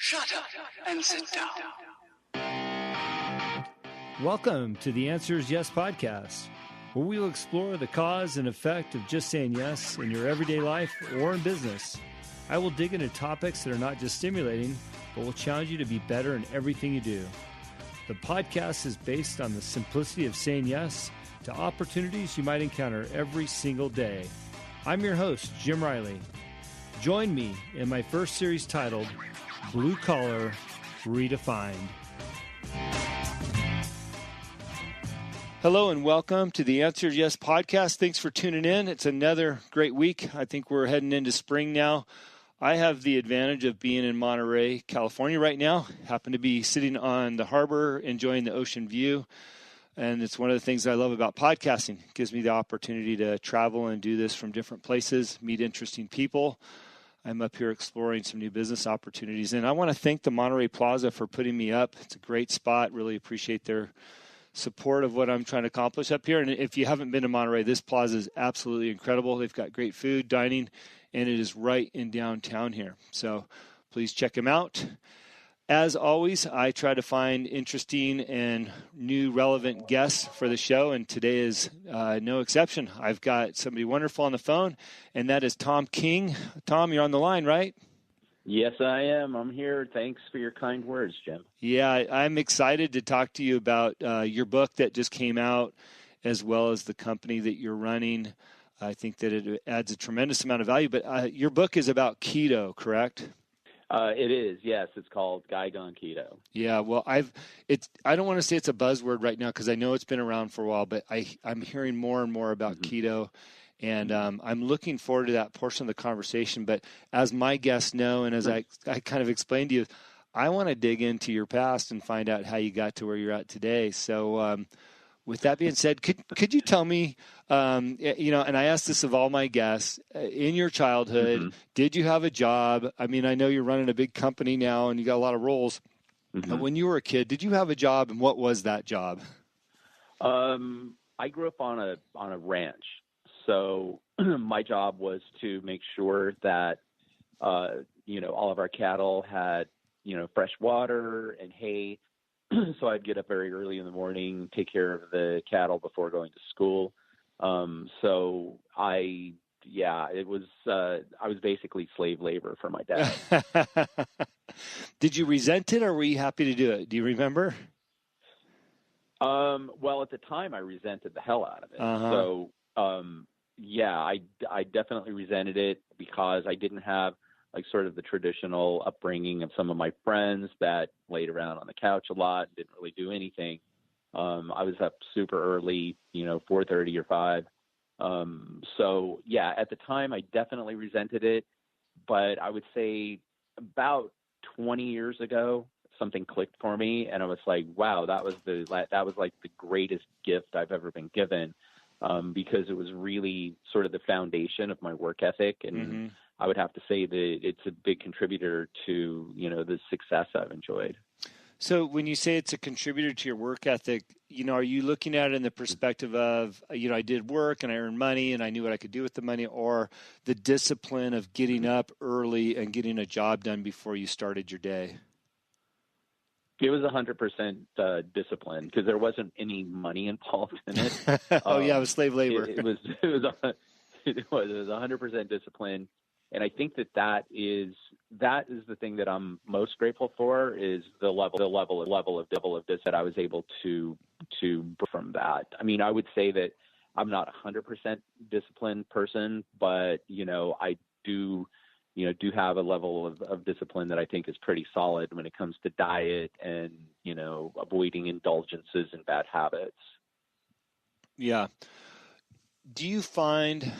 Shut up and sit down. Welcome to the Answer is Yes podcast, where we will explore the cause and effect of just saying yes in your everyday life or in business. I will dig into topics that are not just stimulating, but will challenge you to be better in everything you do. The podcast is based on the simplicity of saying yes to opportunities you might encounter every single day. I'm your host, Jim Riley. Join me in my first series titled Blue Collar Redefined. Hello and welcome to the Answer is Yes podcast. Thanks for tuning in. It's another great week. I think we're heading into spring now. I have the advantage of being in Monterey, California right now. Happen to be sitting on the harbor, enjoying the ocean view. And it's one of the things I love about podcasting. It gives me the opportunity to travel and do this from different places, meet interesting people. I'm up here exploring some new business opportunities. And I want to thank the Monterey Plaza for putting me up. It's a great spot. Really appreciate their support of what I'm trying to accomplish up here. And if you haven't been to Monterey, this plaza is absolutely incredible. They've got great food, dining, and it is right in downtown here. So please check them out. As always, I try to find interesting and new relevant guests for the show, and today is no exception. I've got somebody wonderful on the phone, and that is Thom King. Thom, you're on the line, right? Yes, I am. I'm here. Thanks for your kind words, Jim. Yeah, I'm excited to talk to you about your book that just came out, as well as the company that you're running. I think that it adds a tremendous amount of value, but your book is about keto, correct? It is, yes. It's called Guy Gone Keto. Yeah, well, I don't want to say it's a buzzword right now because I know it's been around for a while, but I'm hearing more and more about keto, and I'm looking forward to that portion of the conversation. But as my guests know, and as I kind of explained to you, I want to dig into your past and find out how you got to where you're at today. So with that being said, could you tell me, and I ask this of all my guests, in your childhood, did you have a job? I mean, I know you're running a big company now and you got a lot of roles. But when you were a kid, did you have a job, and what was that job? I grew up on a ranch, so my job was to make sure that all of our cattle had fresh water and hay. So I'd get up very early in the morning, take care of the cattle before going to school. I was basically slave labor for my dad. Did you resent it, or were you happy to do it? Do you remember? Well, at the time I resented the hell out of it. So, I definitely resented it because I didn't have like sort of the traditional upbringing of some of my friends that laid around on the couch a lot, didn't really do anything. I was up super early, 4:30 or 5. At the time I definitely resented it, but I would say about 20 years ago, something clicked for me, and I was like, wow, that was like the greatest gift I've ever been given, because it was really sort of the foundation of my work ethic. And I would have to say that it's a big contributor to, the success I've enjoyed. So when you say it's a contributor to your work ethic, are you looking at it in the perspective of, I did work and I earned money and I knew what I could do with the money, or the discipline of getting up early and getting a job done before you started your day? It was 100% discipline, because there wasn't any money involved in it. It was slave labor. It was 100% discipline. And I think that is the thing that I'm most grateful for, is the level of this that I was able to from that. I mean, I would say that I'm not 100% disciplined person, but I do have a level of discipline that I think is pretty solid when it comes to diet and avoiding indulgences and bad habits. Yeah. Do you find,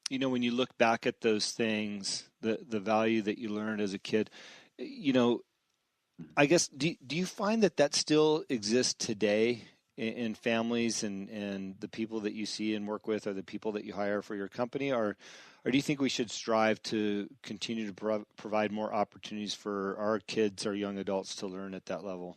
when you look back at those things, the value that you learned as a kid, I guess, do you find that still exists today in families and the people that you see and work with, or the people that you hire for your company? Or do you think we should strive to continue to provide more opportunities for our kids, our young adults, to learn at that level?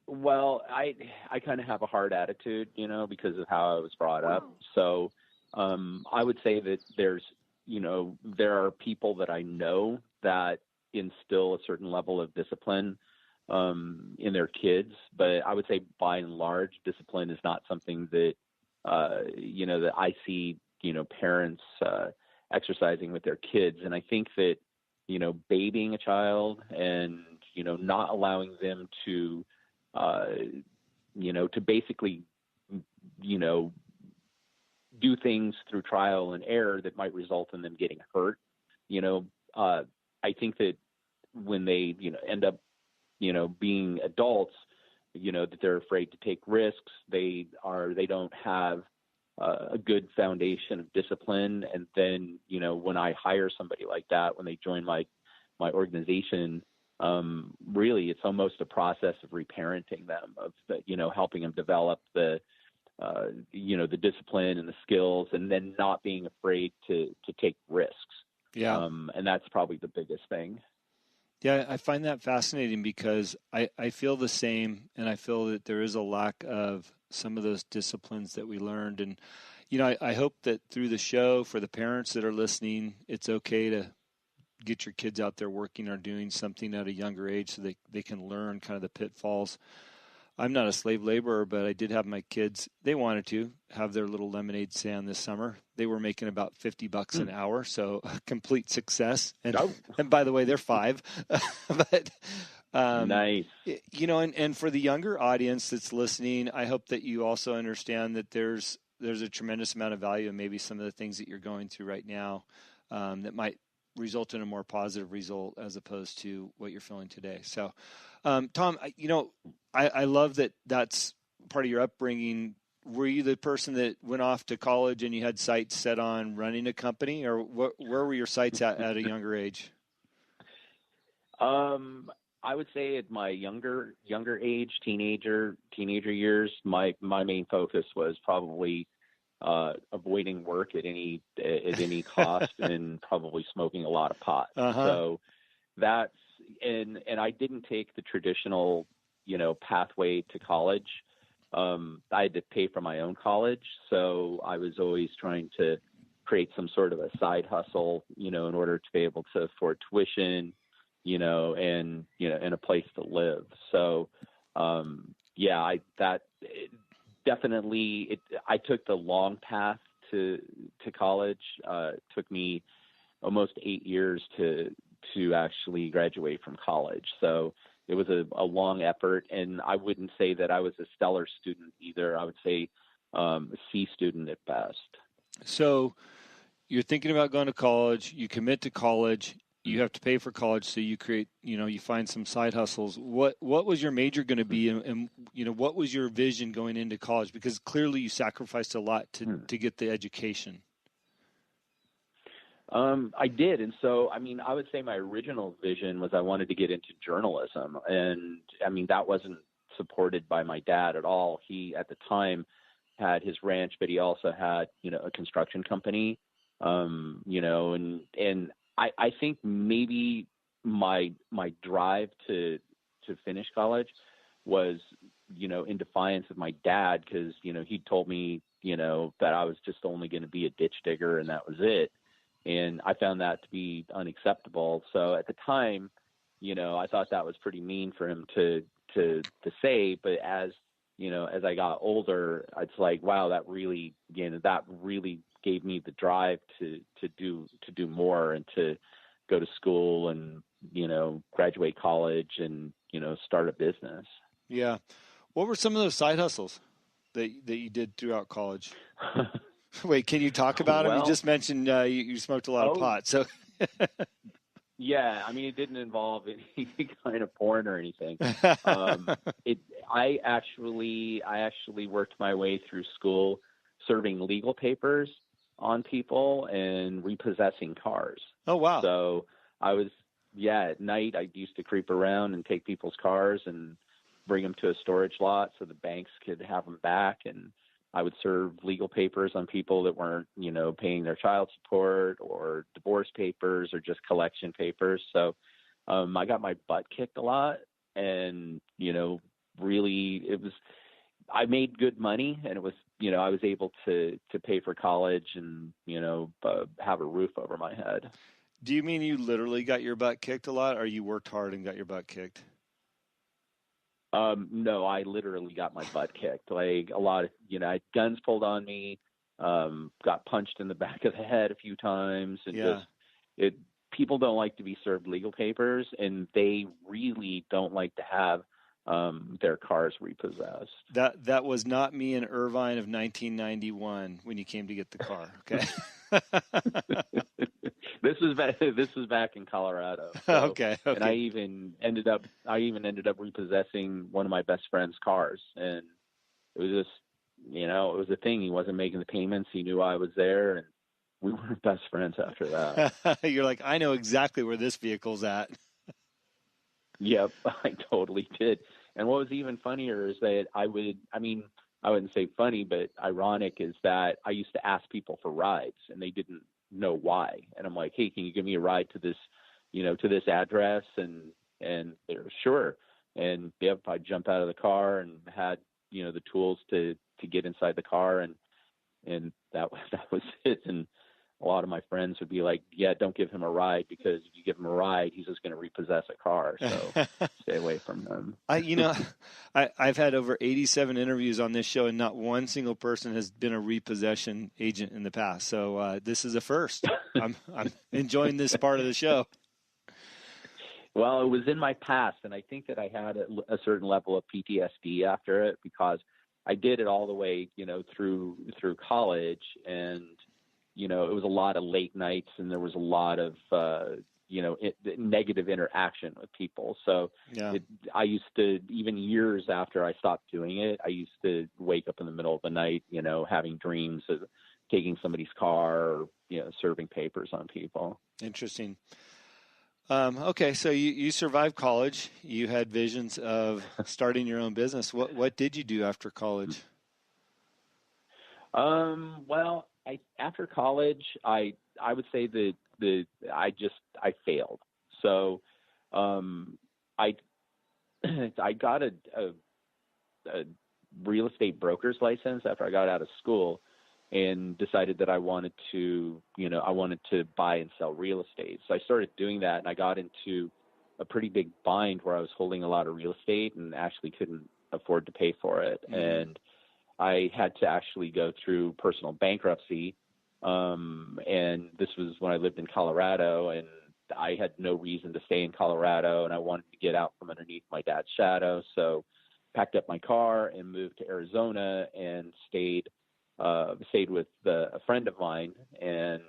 Well, I kind of have a hard attitude, because of how I was brought up. So I would say that there's there are people that I know that instill a certain level of discipline in their kids, but I would say by and large, discipline is not something that, that I see, parents exercising with their kids. And I think that, babying a child and, not allowing them to, to basically, do things through trial and error that might result in them getting hurt. I think that when they, end up, being adults, that they're afraid to take risks. They don't have a good foundation of discipline. And then, when I hire somebody like that, when they join my organization, really it's almost a process of reparenting them, of helping them develop the discipline and the skills, and then not being afraid to take risks. Yeah. And that's probably the biggest thing. Yeah, I find that fascinating because I feel the same, and I feel that there is a lack of some of those disciplines that we learned. And, I hope that through the show, for the parents that are listening, it's okay to get your kids out there working or doing something at a younger age so they can learn kind of the pitfalls. I'm not a slave laborer, but I did have my kids. They wanted to have their little lemonade stand this summer. They were making about $50 an hour, so a complete success. And and by the way, they're 5. But nice. And for the younger audience that's listening, I hope that you also understand that there's a tremendous amount of value in maybe some of the things that you're going through right now that might result in a more positive result as opposed to what you're feeling today. So, Thom, I love that that's part of your upbringing. Were you the person that went off to college and you had sights set on running a company, or where were your sights at a younger age? I would say at my younger age, teenager years, my main focus was probably avoiding work at any cost and probably smoking a lot of pot. Uh-huh. So that's and I didn't take the traditional, pathway to college. I had to pay for my own college, so I was always trying to create some sort of a side hustle, in order to be able to afford tuition, and a place to live. So, I took the long path to college. It took me almost 8 years to actually graduate from college. So it was a long effort, and I wouldn't say that I was a stellar student either. I would say a C student at best. So you're thinking about going to college, you commit to college, you have to pay for college, so you create, you find some side hustles. What was your major going to be, and what was your vision going into college? Because clearly you sacrificed a lot to get the education. I did. And so, I would say my original vision was I wanted to get into journalism. And that wasn't supported by my dad at all. He, at the time, had his ranch, but he also had, a construction company, and I think maybe my drive to finish college was, in defiance of my dad, because, he told me, that I was just only going to be a ditch digger and that was it. And I found that to be unacceptable. So at the time, I thought that was pretty mean for him to say. But as I got older, it's like, wow, that really gave me the drive to do more and to go to school and, graduate college and, start a business. Yeah. What were some of those side hustles that you did throughout college? Wait, can you talk about them? You just mentioned you smoked a lot of pot. So, yeah, it didn't involve any kind of porn or anything. I actually worked my way through school serving legal papers on people and repossessing cars. Oh, wow. So at night I used to creep around and take people's cars and bring them to a storage lot so the banks could have them back. And I would serve legal papers on people that weren't, paying their child support, or divorce papers, or just collection papers. So I got my butt kicked a lot, and, really I made good money, and it was, I was able to pay for college and, have a roof over my head. Do you mean you literally got your butt kicked a lot, or you worked hard and got your butt kicked? No, I literally got my butt kicked. Like a lot of, I had guns pulled on me, got punched in the back of the head a few times, and people don't like to be served legal papers, and they really don't like to have their cars repossessed. That was not me in Irvine of 1991 when you came to get the car. Okay. This was back in Colorado. So, okay. And I even ended up repossessing one of my best friend's cars, and it was just, it was a thing. He wasn't making the payments. He knew I was there, and we were best friends after that. You're like, I know exactly where this vehicle's at. Yep, I totally did. And what was even funnier is that I wouldn't say funny, but ironic, is that I used to ask people for rides, and they didn't know why. And I'm like, hey, can you give me a ride to this, to this address? And they're sure. And yep, I jump out of the car and had, the tools to get inside the car, and that was it. And a lot of my friends would be like, yeah, don't give him a ride, because if you give him a ride, he's just going to repossess a car. So stay away from him. I've had over 87 interviews on this show, and not one single person has been a repossession agent in the past. So this is a first. I'm enjoying this part of the show. Well, it was in my past, and I think that I had a certain level of PTSD after it, because I did it all the way, through college, and it was a lot of late nights, and there was a lot of, negative interaction with people. So I used to, even years after I stopped doing it, I used to wake up in the middle of the night, having dreams of taking somebody's car, or, serving papers on people. Interesting. Okay, so you survived college. You had visions of starting your own business. What did you do after college? Well, after college, I would say that I failed. So, I got a real estate broker's license after I got out of school, and decided that I wanted to buy and sell real estate. So I started doing that, and I got into a pretty big bind where I was holding a lot of real estate and actually couldn't afford to pay for it. Mm-hmm. And I had to actually go through personal bankruptcy. And this was when I lived in Colorado, and I had no reason to stay in Colorado, and I wanted to get out from underneath my dad's shadow. So packed up my car and moved to Arizona, and stayed with a friend of mine, and,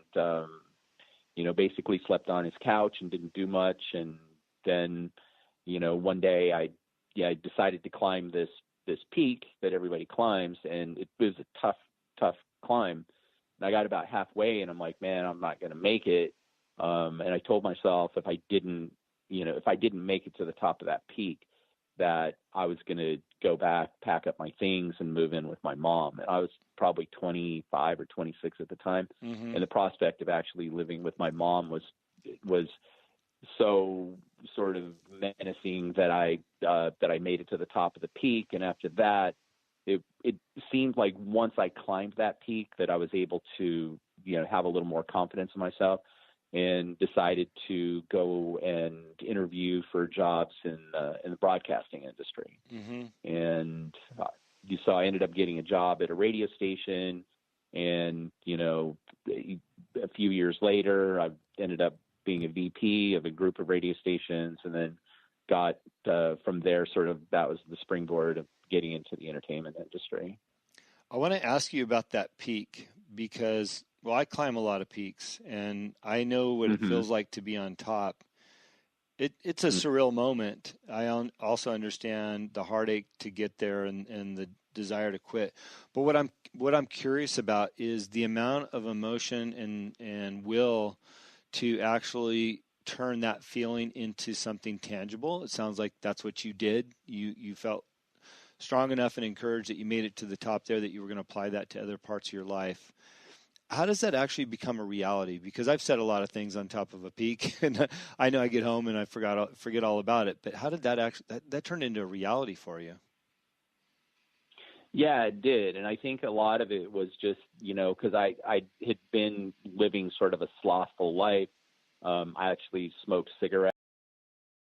basically slept on his couch and didn't do much. And then, one day I decided to climb this peak that everybody climbs, and it was a tough climb. And I got about halfway, and I'm like, man, I'm not going to make it. And I told myself if I didn't make it to the top of that peak, that I was going to go back, pack up my things, and move in with my mom. And I was probably 25 or 26 at the time. Mm-hmm. And the prospect of actually living with my mom was so sort of menacing that I made it to the top of the peak. And after that, it seemed like once I climbed that peak that I was able to, have a little more confidence in myself, and decided to go and interview for jobs in the broadcasting industry. Mm-hmm. And so I ended up getting a job at a radio station, and, a few years later, I ended up being a VP of a group of radio stations, and then got from there, sort of, that was the springboard of getting into the entertainment industry. I want to ask you about that peak, because, well, I climb a lot of peaks, and I know what mm-hmm. it feels like to be on top. It's a mm-hmm. surreal moment. I also understand the heartache to get there, and the desire to quit. But what I'm curious about is the amount of emotion and will to actually turn that feeling into something tangible. It sounds like that's what you did. You felt strong enough and encouraged that you made it to the top there, that you were going to apply that to other parts of your life. How does that actually become a reality? Because I've said a lot of things on top of a peak, and I know I get home and I forget all about it. But how did that actually that turn into a reality for you? Yeah, it did. And I think a lot of it was just, because I had been living sort of a slothful life. I actually smoked cigarettes